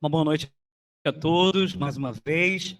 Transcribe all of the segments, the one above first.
Uma boa noite a todos, mais uma vez.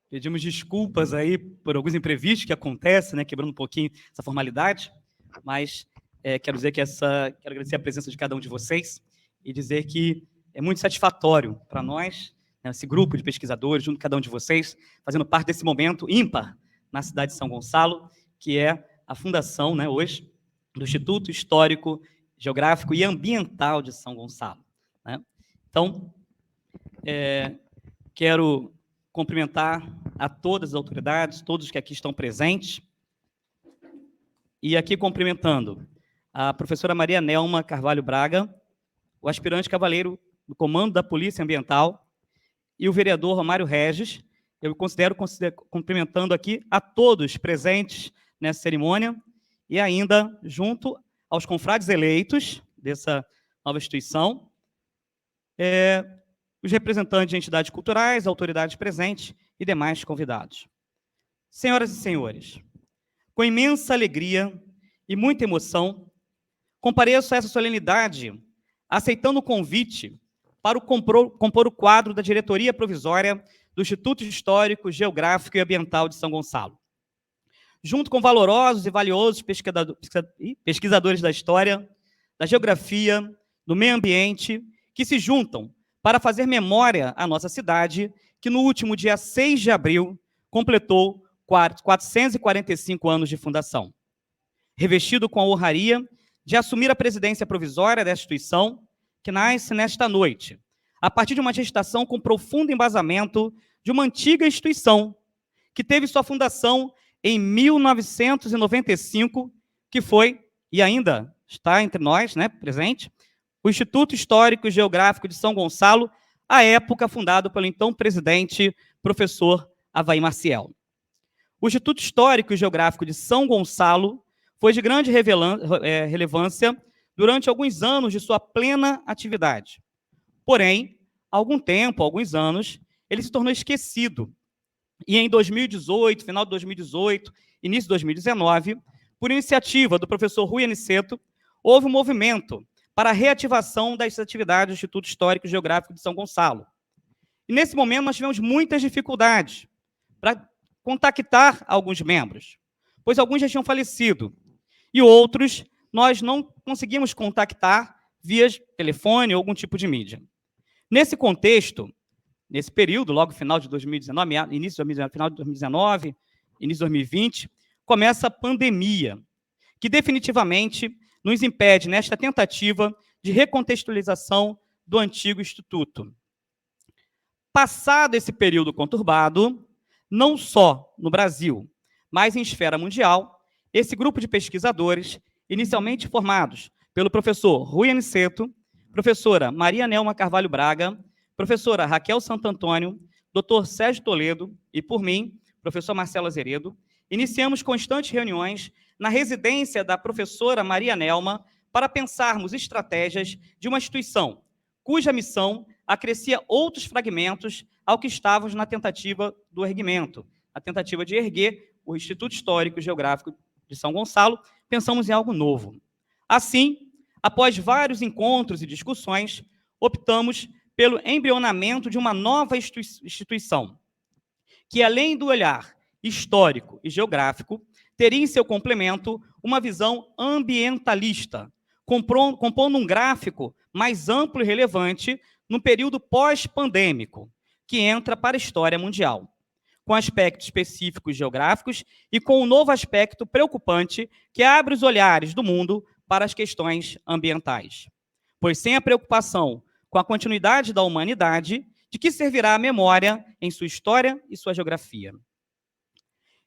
Pedimos desculpas aí por alguns imprevistos que acontecem, né, quebrando um pouquinho essa formalidade, mas quero agradecer a presença de cada um de vocês e dizer que é muito satisfatório para nós, né, esse grupo de pesquisadores, junto com cada um de vocês, fazendo parte desse momento ímpar na cidade de São Gonçalo, que é a fundação, né, hoje, do Instituto Histórico, Geográfico e Ambiental de São Gonçalo, né? Então, quero cumprimentar a todas as autoridades, todos que aqui estão presentes, e aqui cumprimentando a professora Maria Nelma Carvalho Braga, o aspirante cavaleiro do Comando da Polícia Ambiental, e o vereador Romário Regis. Eu considero cumprimentando aqui a todos presentes nessa cerimônia, e ainda junto aos confrades eleitos dessa nova instituição, os representantes de entidades culturais, autoridades presentes e demais convidados. Senhoras e senhores, com imensa alegria e muita emoção, compareço a essa solenidade, aceitando o convite para compor o quadro da diretoria provisória do Instituto Histórico, Geográfico e Ambiental de São Gonçalo. Junto com valorosos e valiosos pesquisadores da história, da geografia, do meio ambiente, que se juntam para fazer memória à nossa cidade, que no último dia 6 de abril completou 445 anos de fundação. Revestido com a honraria de assumir a presidência provisória desta instituição, que nasce nesta noite, a partir de uma gestação com profundo embasamento de uma antiga instituição, que teve sua fundação em 1995, que foi, e ainda está entre nós, né, presente, o Instituto Histórico e Geográfico de São Gonçalo, à época fundado pelo então presidente, professor Avaí Maciel. O Instituto Histórico e Geográfico de São Gonçalo foi de grande relevância durante alguns anos de sua plena atividade. Porém, há alguns anos, ele se tornou esquecido. E em 2018, final de 2018, início de 2019, por iniciativa do professor Rui Aniceto, houve um movimento para a reativação das atividades do Instituto Histórico e Geográfico de São Gonçalo. E nesse momento nós tivemos muitas dificuldades para contactar alguns membros, pois alguns já tinham falecido, e outros nós não conseguimos contactar via telefone ou algum tipo de mídia. Nesse contexto, nesse período, logo final de 2019, final de 2019, início de 2020, começa a pandemia, que definitivamente nos impede nesta tentativa de recontextualização do antigo Instituto. Passado esse período conturbado, não só no Brasil, mas em esfera mundial, esse grupo de pesquisadores, inicialmente formados pelo professor Rui Aniceto, professora Maria Nelma Carvalho Braga, professora Raquel Santo Antônio, doutor Sérgio Toledo e, por mim, professor Marcelo Azeredo, iniciamos constantes reuniões na residência da professora Maria Nelma para pensarmos estratégias de uma instituição cuja missão acrescia outros fragmentos ao que estávamos na tentativa do erguimento, a tentativa de erguer o Instituto Histórico e Geográfico de São Gonçalo. Pensamos em algo novo. Assim, após vários encontros e discussões, optamos pelo embrionamento de uma nova instituição, que, além do olhar histórico e geográfico, teria em seu complemento uma visão ambientalista, compondo um gráfico mais amplo e relevante no período pós-pandêmico, que entra para a história mundial, com aspectos específicos geográficos e com um novo aspecto preocupante que abre os olhares do mundo para as questões ambientais. Pois sem a preocupação com a continuidade da humanidade, de que servirá a memória em sua história e sua geografia?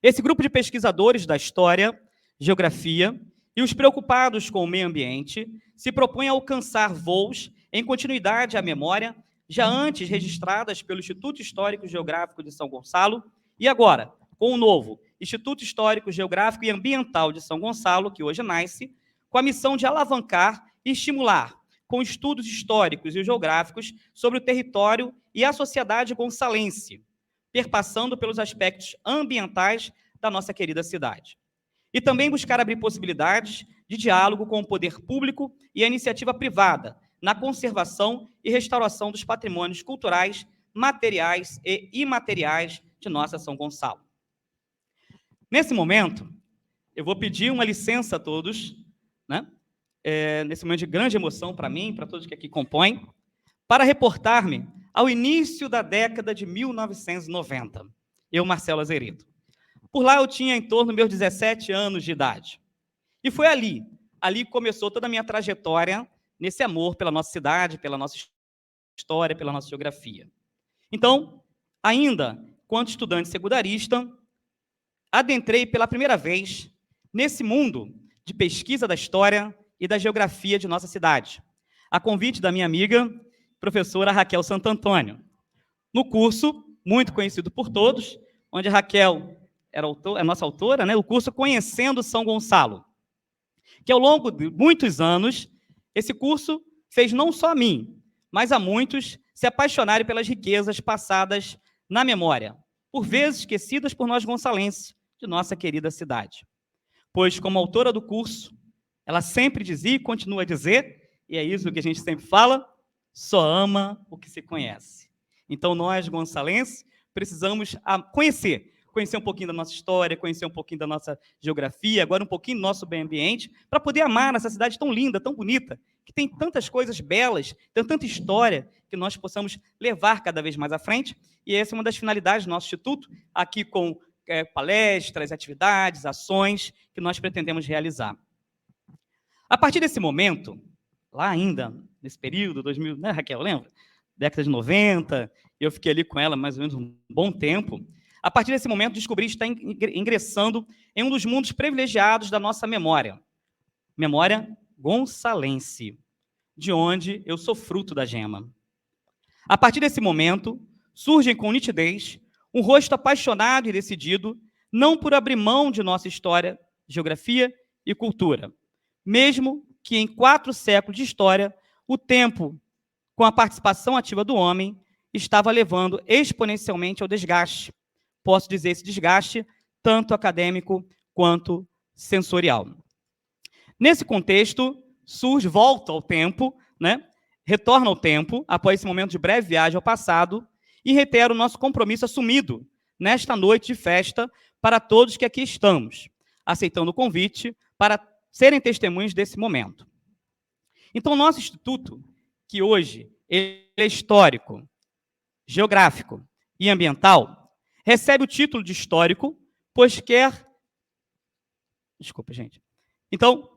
Esse grupo de pesquisadores da história, geografia e os preocupados com o meio ambiente se propõe a alcançar voos em continuidade à memória já antes registradas pelo Instituto Histórico e Geográfico de São Gonçalo e agora, com o novo Instituto Histórico, Geográfico e Ambiental de São Gonçalo, que hoje nasce, com a missão de alavancar e estimular com estudos históricos e geográficos sobre o território e a sociedade gonçalense, perpassando pelos aspectos ambientais da nossa querida cidade. E também buscar abrir possibilidades de diálogo com o poder público e a iniciativa privada, na conservação e restauração dos patrimônios culturais, materiais e imateriais de nossa São Gonçalo. Nesse momento, eu vou pedir uma licença a todos, né? Nesse momento de grande emoção para mim, para todos que aqui compõem, para reportar-me ao início da década de 1990. Eu, Marcelo Azerito. Por lá eu tinha em torno dos meus 17 anos de idade. E foi ali que começou toda a minha trajetória nesse amor pela nossa cidade, pela nossa história, pela nossa geografia. Então, ainda, quanto estudante secundarista, adentrei pela primeira vez nesse mundo de pesquisa da história e da geografia de nossa cidade, a convite da minha amiga, professora Raquel Santantônio, no curso, muito conhecido por todos, onde a Raquel era a nossa autora, né, o curso Conhecendo São Gonçalo, que ao longo de muitos anos, esse curso fez não só a mim, mas a muitos se apaixonarem pelas riquezas passadas na memória, por vezes esquecidas por nós gonçalenses, de nossa querida cidade. Pois, como autora do curso, ela sempre dizia e continua a dizer, e é isso que a gente sempre fala, só ama o que se conhece. Então, nós, gonçalenses, precisamos conhecer um pouquinho da nossa história, conhecer um pouquinho da nossa geografia, agora um pouquinho do nosso meio ambiente, para poder amar essa cidade tão linda, tão bonita, que tem tantas coisas belas, tem tanta história, que nós possamos levar cada vez mais à frente. E essa é uma das finalidades do nosso Instituto, aqui com palestras, atividades, ações que nós pretendemos realizar. A partir desse momento, lá ainda, nesse período, 2000, né, Raquel, lembra? Década de 90, eu fiquei ali com ela mais ou menos um bom tempo. A partir desse momento, descobri estar ingressando em um dos mundos privilegiados da nossa memória. Memória gonçalense, de onde eu sou fruto da gema. A partir desse momento, surgem com nitidez um rosto apaixonado e decidido, não por abrir mão de nossa história, geografia e cultura, mesmo que em 4 séculos de história, o tempo, com a participação ativa do homem, estava levando exponencialmente ao desgaste. Posso dizer esse desgaste, tanto acadêmico quanto sensorial. Nesse contexto, volta ao tempo, né? Retorna ao tempo, após esse momento de breve viagem ao passado, e reitero o nosso compromisso assumido nesta noite de festa para todos que aqui estamos, aceitando o convite para serem testemunhas desse momento. Então, o nosso instituto, que hoje ele é histórico, geográfico e ambiental, recebe o título de histórico, pois quer... Desculpa, gente. Então,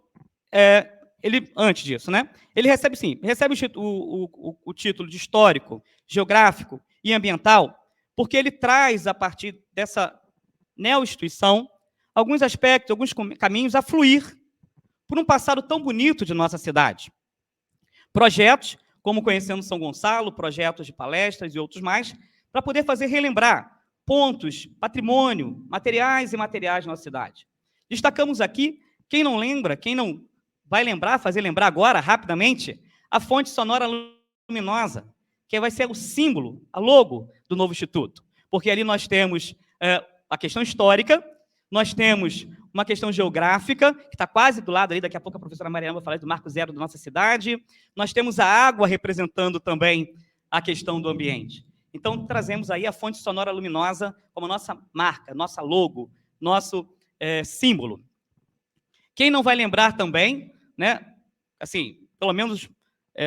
antes disso, né? Ele recebe, sim, o título de histórico, geográfico e ambiental, porque ele traz, a partir dessa neo-instituição, alguns aspectos, alguns caminhos a fluir por um passado tão bonito de nossa cidade. Projetos, como Conhecendo São Gonçalo, projetos de palestras e outros mais, para poder fazer relembrar pontos, patrimônio, materiais e imateriais da nossa cidade. Destacamos aqui, quem não lembra, quem não vai lembrar, fazer lembrar agora, rapidamente, a fonte sonora luminosa, que vai ser o símbolo, a logo do novo Instituto. Porque ali nós temos a questão histórica, nós temos uma questão geográfica, que está quase do lado ali, daqui a pouco a professora Mariana vai falar do marco zero da nossa cidade, nós temos a água representando também a questão do ambiente. Então, trazemos aí a fonte sonora luminosa como nossa marca, nossa logo, nosso símbolo. Quem não vai lembrar também, né, assim, pelo menos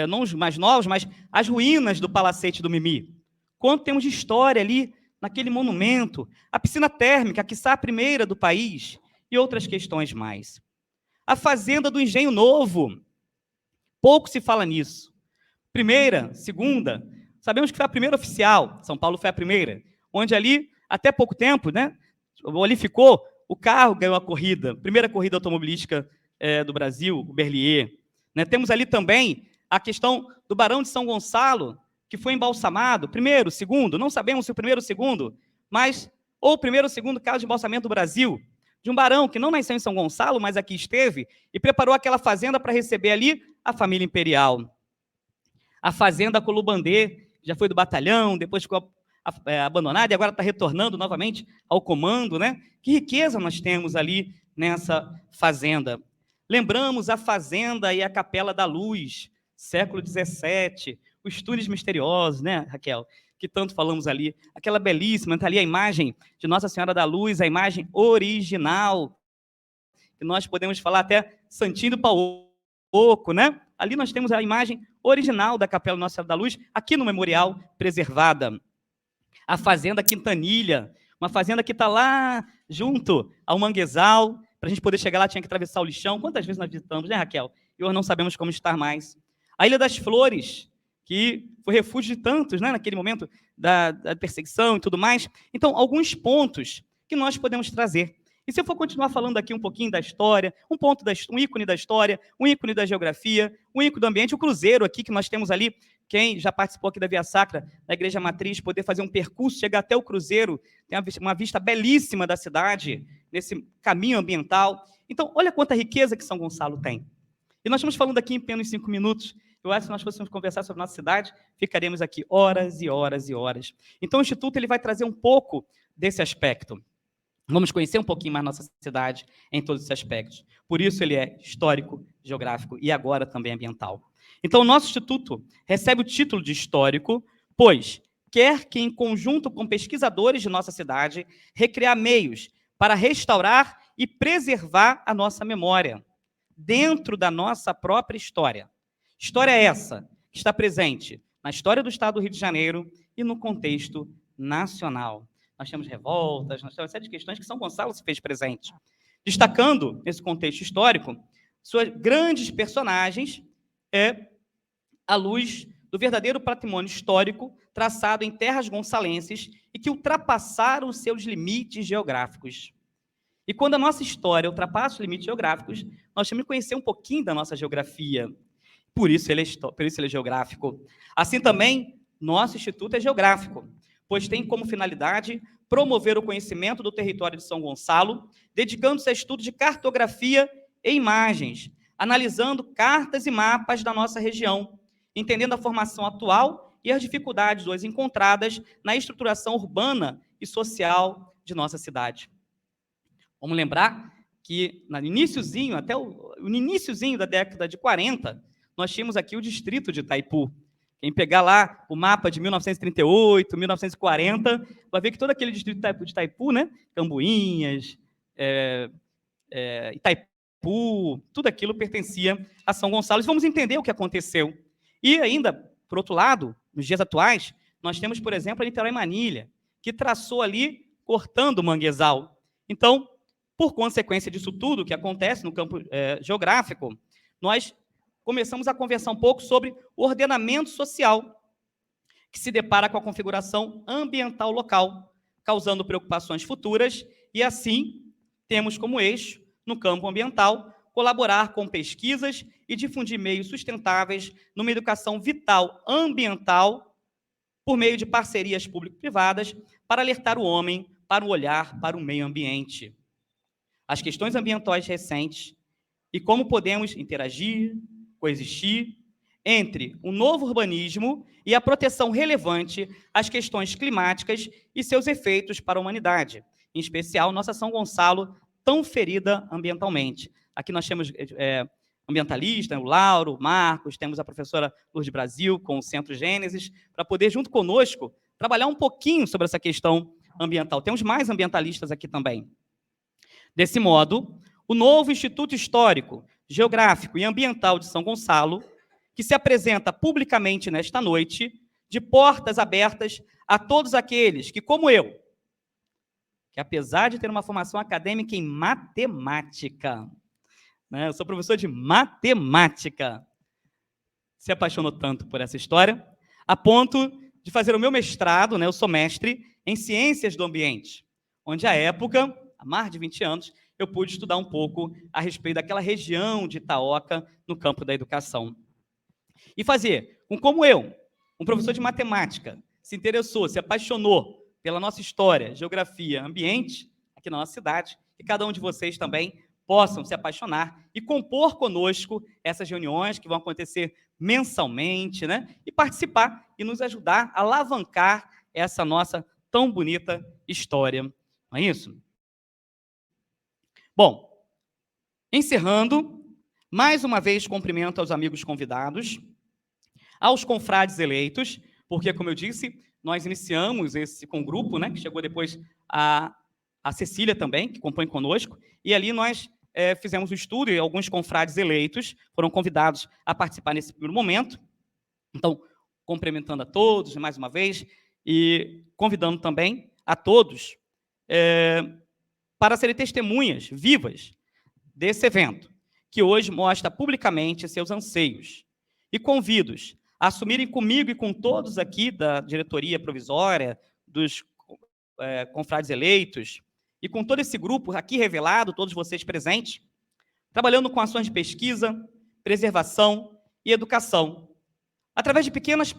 não os mais novos, mas as ruínas do Palacete do Mimi. Quanto temos de história ali naquele monumento, a piscina térmica, quiçá a primeira do país, e outras questões mais. A Fazenda do Engenho Novo, pouco se fala nisso. Primeira, segunda, sabemos que foi a primeira oficial, São Paulo foi a primeira, onde ali, até pouco tempo, né, ali ficou, o carro ganhou a corrida, primeira corrida automobilística do Brasil, o Berlier. Né, temos ali também a questão do Barão de São Gonçalo, que foi embalsamado, primeiro, segundo, não sabemos se o primeiro ou o segundo, mas, ou o primeiro ou o segundo caso de embalsamento do Brasil, de um barão que não nasceu em São Gonçalo, mas aqui esteve, e preparou aquela fazenda para receber ali a família imperial. A Fazenda Colubandê já foi do batalhão, depois ficou abandonada e agora está retornando novamente ao comando, né? Que riqueza nós temos ali nessa fazenda. Lembramos a Fazenda e a Capela da Luz, século XVII, os túneis misteriosos, né, Raquel? Que tanto falamos ali. Aquela belíssima, está ali a imagem de Nossa Senhora da Luz, a imagem original, que nós podemos falar até Santinho do Pauoco, né? Ali nós temos a imagem original da Capela Nossa Senhora da Luz, aqui no memorial, preservada. A Fazenda Quintanilha, uma fazenda que está lá junto ao manguezal. Para a gente poder chegar lá, tinha que atravessar o lixão. Quantas vezes nós visitamos, né, Raquel? E hoje não sabemos como estar mais. A Ilha das Flores, que foi refúgio de tantos, né, naquele momento da perseguição e tudo mais. Então, alguns pontos que nós podemos trazer. E se eu for continuar falando aqui um pouquinho da história, um ícone da história, um ícone da geografia, um ícone do ambiente, o cruzeiro aqui que nós temos ali, quem já participou aqui da Via Sacra, da Igreja Matriz, poder fazer um percurso, chegar até o cruzeiro, tem uma vista belíssima da cidade, nesse caminho ambiental. Então, olha quanta riqueza que São Gonçalo tem. E nós estamos falando aqui em apenas 5 minutos. Eu acho que se nós fôssemos conversar sobre a nossa cidade, ficaríamos aqui horas e horas e horas. Então, o Instituto ele vai trazer um pouco desse aspecto. Vamos conhecer um pouquinho mais nossa cidade em todos esses aspectos. Por isso, ele é histórico, geográfico e agora também ambiental. Então, o nosso Instituto recebe o título de histórico, pois quer que, em conjunto com pesquisadores de nossa cidade, recriar meios para restaurar e preservar a nossa memória, dentro da nossa própria história. História essa que está presente na história do Estado do Rio de Janeiro e no contexto nacional. Nós temos revoltas, nós temos uma série de questões que São Gonçalo se fez presente. Destacando, nesse contexto histórico, suas grandes personagens à luz do verdadeiro patrimônio histórico traçado em terras gonçalenses e que ultrapassaram seus limites geográficos. E quando a nossa história ultrapassa os limites geográficos, nós temos que conhecer um pouquinho da nossa geografia. Por isso ele é geográfico. Assim também, nosso Instituto é geográfico, pois tem como finalidade promover o conhecimento do território de São Gonçalo, dedicando-se a estudo de cartografia e imagens, analisando cartas e mapas da nossa região, entendendo a formação atual e as dificuldades hoje encontradas na estruturação urbana e social de nossa cidade. Vamos lembrar que no iniciozinho, até o iniciozinho da década de 40, nós tínhamos aqui o distrito de Itaipu. Quem pegar lá o mapa de 1938, 1940, vai ver que todo aquele distrito de Itaipu, né? Cambuinhas, Itaipu, tudo aquilo pertencia a São Gonçalo. E vamos entender o que aconteceu. E ainda, por outro lado, nos dias atuais, nós temos, por exemplo, a Niterói Manilha, que traçou ali, cortando o manguezal. Então, por consequência disso tudo que acontece no campo geográfico, nós começamos a conversar um pouco sobre o ordenamento social, que se depara com a configuração ambiental local, causando preocupações futuras, e assim temos como eixo, no campo ambiental, colaborar com pesquisas e difundir meios sustentáveis numa educação vital ambiental, por meio de parcerias público-privadas, para alertar o homem para o olhar para o meio ambiente, as questões ambientais recentes e como podemos interagir, coexistir entre o novo urbanismo e a proteção relevante às questões climáticas e seus efeitos para a humanidade, em especial nossa São Gonçalo, tão ferida ambientalmente. Aqui nós temos ambientalista, o Lauro, o Marcos, temos a professora Lourdes Brasil com o Centro Gênesis, para poder, junto conosco, trabalhar um pouquinho sobre essa questão ambiental. Temos mais ambientalistas aqui também. Desse modo, o novo Instituto Histórico, Geográfico e Ambiental de São Gonçalo, que se apresenta publicamente nesta noite, de portas abertas a todos aqueles que, como eu, que apesar de ter uma formação acadêmica em matemática, né, eu sou professor de matemática, se apaixonou tanto por essa história, a ponto de fazer o meu mestrado, né, eu sou mestre em Ciências do Ambiente, onde, à época, há mais de 20 anos, eu pude estudar um pouco a respeito daquela região de Itaoca, no campo da educação. E fazer com como eu, um professor de matemática, se interessou, se apaixonou pela nossa história, geografia, ambiente, aqui na nossa cidade, e cada um de vocês também possam se apaixonar e compor conosco essas reuniões que vão acontecer mensalmente, né? E participar e nos ajudar a alavancar essa nossa tão bonita história. Não é isso? Bom, encerrando, mais uma vez cumprimento aos amigos convidados Aos confrades eleitos, porque, como eu disse, nós iniciamos esse com o grupo, né, que chegou depois a Cecília também, que compõe conosco, e ali nós fizemos o estudo e alguns confrades eleitos foram convidados a participar nesse primeiro momento. Então, cumprimentando a todos mais uma vez e convidando também a todos para serem testemunhas vivas desse evento, que hoje mostra publicamente seus anseios. E convido-os a assumirem comigo e com todos aqui da diretoria provisória, dos confrades eleitos, e com todo esse grupo aqui revelado, todos vocês presentes, trabalhando com ações de pesquisa, preservação e educação, através de pequenas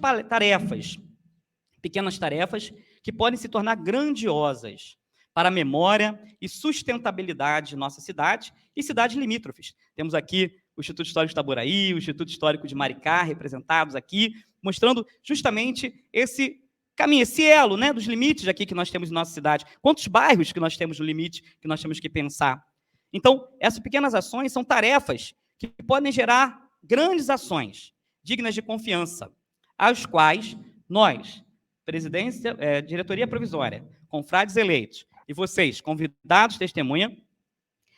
tarefas que podem se tornar grandiosas para a memória e sustentabilidade de nossa cidade e cidades limítrofes. Temos aqui o Instituto Histórico de Itaboraí, o Instituto Histórico de Maricá, representados aqui, mostrando justamente esse caminho, esse elo, né, dos limites aqui que nós temos em nossa cidade. Quantos bairros que nós temos no limite que nós temos que pensar? Então, essas pequenas ações são tarefas que podem gerar grandes ações, dignas de confiança, às quais nós, diretoria provisória, confrades eleitos, e vocês, convidados, testemunha,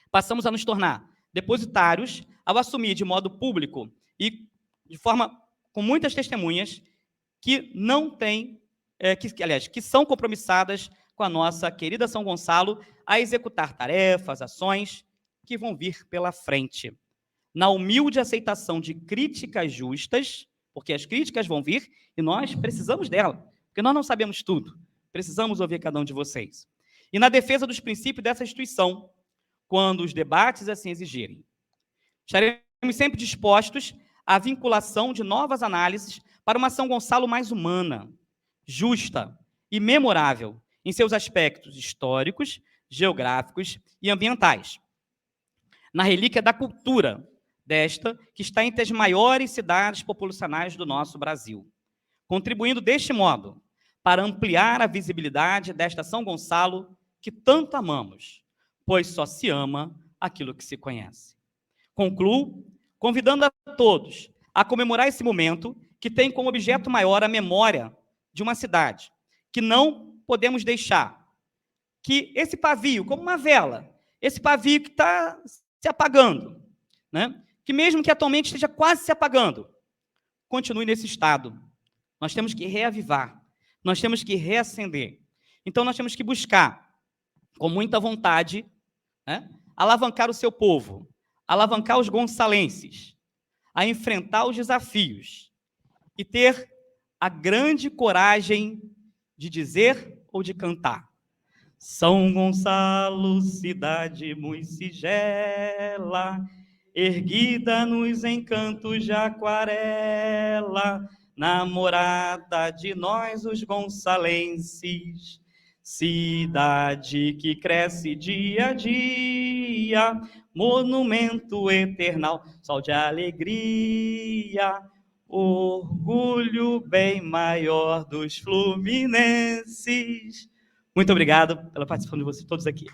passamos a nos tornar depositários ao assumir de modo público e de forma com muitas testemunhas que não têm, que são compromissadas com a nossa querida São Gonçalo a executar tarefas, ações que vão vir pela frente. Na humilde aceitação de críticas justas, porque as críticas vão vir e nós precisamos dela, porque nós não sabemos tudo, precisamos ouvir cada um de vocês. E na defesa dos princípios dessa instituição, quando os debates assim exigirem. Estaremos sempre dispostos à vinculação de novas análises para uma São Gonçalo mais humana, justa e memorável em seus aspectos históricos, geográficos e ambientais. Na relíquia da cultura, desta que está entre as maiores cidades populacionais do nosso Brasil, contribuindo deste modo para ampliar a visibilidade desta São Gonçalo que tanto amamos, pois só se ama aquilo que se conhece. Concluo convidando a todos a comemorar esse momento que tem como objeto maior a memória de uma cidade, que não podemos deixar que esse pavio, como uma vela, esse pavio que está se apagando, né? Que mesmo que atualmente esteja quase se apagando, continue nesse estado. Nós temos que reavivar, nós temos que reacender. Então, nós temos que buscar, com muita vontade, né, alavancar o seu povo, alavancar os gonçalenses, a enfrentar os desafios e ter a grande coragem de dizer ou de cantar: São Gonçalo, cidade muito sigela, erguida nos encantos de aquarela, namorada de nós os gonçalenses, cidade que cresce dia a dia, monumento eternal, sol de alegria, orgulho bem maior dos fluminenses. Muito obrigado pela participação de vocês todos aqui.